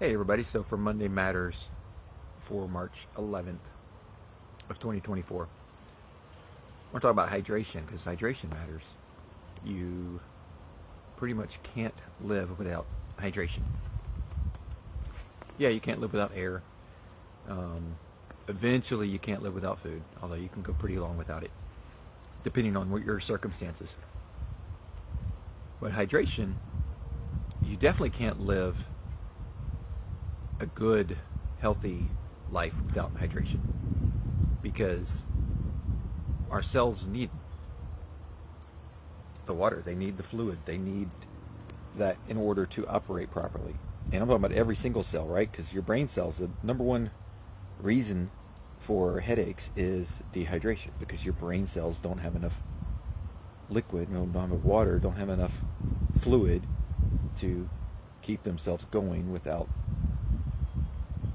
Hey everybody, so for Monday Matters for March 11th of 2024, I want to talk about hydration because hydration matters. You pretty much can't live without hydration. Yeah, you can't live without air. Um, Eventually, you can't live without food, although you can go pretty long without it, depending on what your circumstances. But hydration, you definitely can't live a good, healthy life without hydration because our cells need the water, they need the fluid, they need that in order to operate properly. And I'm talking about every single cell, right? Because your brain cells, the number one reason for headaches is dehydration because your brain cells don't have enough liquid, don't have enough water, don't have enough fluid to keep themselves going without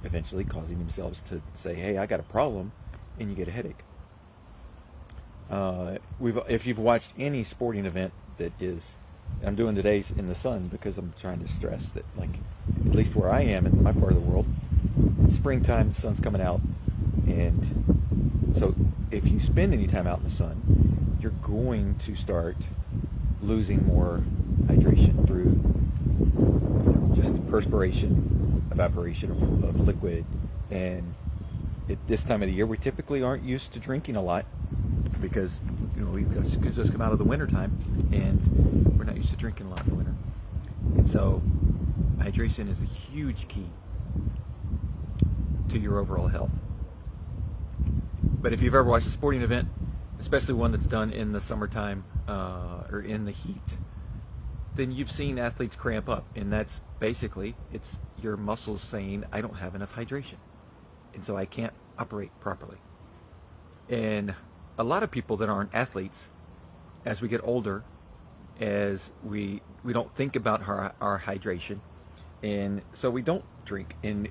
eventually causing themselves to say, hey, I got a problem, and you get a headache. If you've watched any sporting event that is, I'm doing today's in the sun because I'm trying to stress that, like, at least where I am in my part of the world, springtime, the sun's coming out, and so if you spend any time out in the sun, you're going to start losing more hydration through just perspiration, evaporation of liquid, and at this time of the year, we typically aren't used to drinking a lot because we've just come out of the winter time and we're not used to drinking a lot in the winter. And so hydration is a huge key to your overall health. But if you've ever watched a sporting event, especially one that's done in the summertime or in the heat, then you've seen athletes cramp up, and that's basically, it's your muscles saying, I don't have enough hydration, and so I can't operate properly. And a lot of people that aren't athletes, as we get older, as we don't think about our hydration, and so we don't drink. And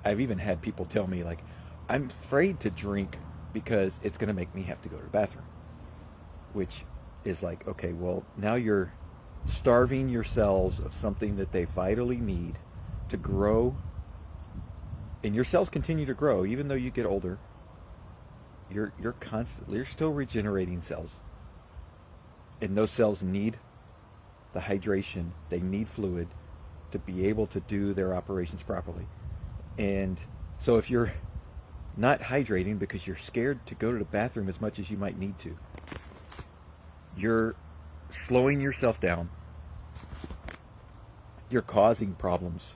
I've even had people tell me, like, I'm afraid to drink because it's going to make me have to go to the bathroom, which is like, okay, well, now you're starving your cells of something that they vitally need to grow, and your cells continue to grow even though you get older. You're still regenerating cells, and those cells need the hydration, they need fluid to be able to do their operations properly. And so if you're not hydrating because you're scared to go to the bathroom as much as you might need to, you're slowing yourself down. You're causing problems,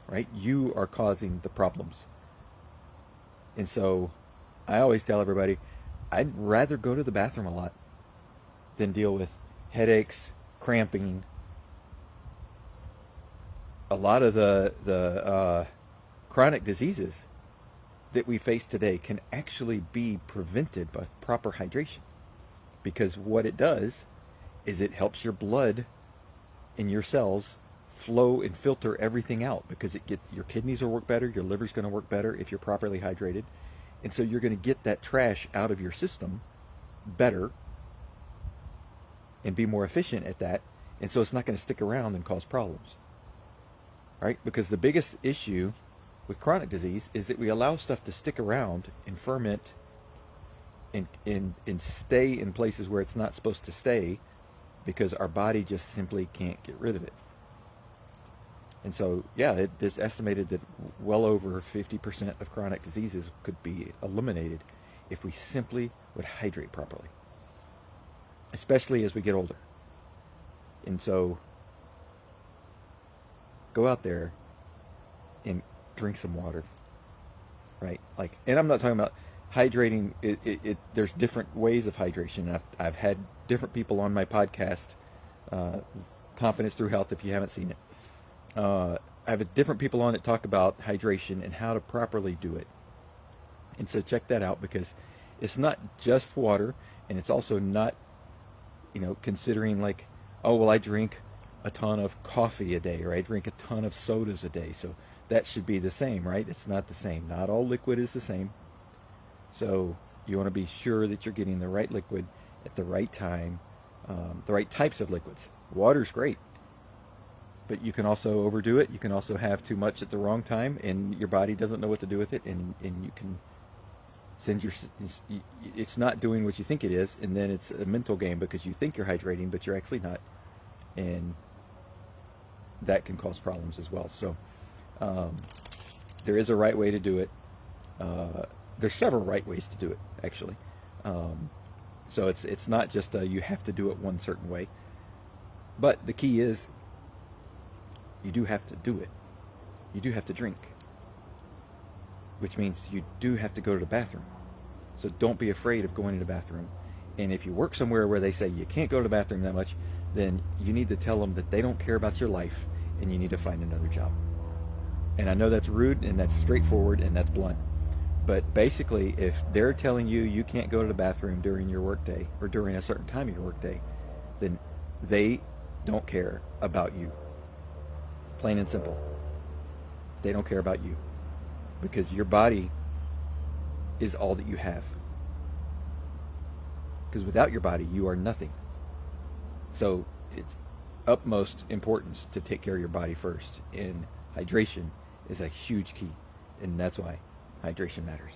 right? You are causing the problems. And so I always tell everybody, I'd rather go to the bathroom a lot than deal with headaches, cramping. A lot of the chronic diseases that we face today can actually be prevented by proper hydration, because what it does is it helps your blood and your cells flow and filter everything out, because your kidneys will work better, your liver's going to work better if you're properly hydrated, and so you're going to get that trash out of your system better and be more efficient at that, and so it's not going to stick around and cause problems, right? Because the biggest issue with chronic disease is that we allow stuff to stick around and ferment and stay in places where it's not supposed to stay, because our body just simply can't get rid of it. And so, yeah, it is estimated that well over 50% of chronic diseases could be eliminated if we simply would hydrate properly, especially as we get older. And so, go out there and drink some water, right? Like, and I'm not talking about hydrating. There's different ways of hydration. I've had different people on my podcast, Confidence Through Health, if you haven't seen it. I have different people on that talk about hydration and how to properly do it. And so check that out, because it's not just water, and it's also not, considering like, oh, well, I drink a ton of coffee a day, or I drink a ton of sodas a day, so that should be the same, right? It's not the same. Not all liquid is the same. So you want to be sure that you're getting the right liquid at the right time, the right types of liquids. Water's great, But you can also overdo it. You can also have too much at the wrong time, and your body doesn't know what to do with it, and you can send your, it's not doing what you think it is, and then it's a mental game because you think you're hydrating, but you're actually not, and that can cause problems as well. So there is a right way to do it. There's several right ways to do it, actually. So it's not just you have to do it one certain way. But the key is you do have to do it. You do have to drink, which means you do have to go to the bathroom. So don't be afraid of going to the bathroom. And if you work somewhere where they say you can't go to the bathroom that much, then you need to tell them that they don't care about your life and you need to find another job. And I know that's rude and that's straightforward and that's blunt. But basically, if they're telling you you can't go to the bathroom during your workday or during a certain time of your workday, then they don't care about you. Plain and simple. They don't care about you because your body is all that you have. Because without your body, you are nothing. So it's utmost importance to take care of your body first. And hydration is a huge key. And that's why hydration matters.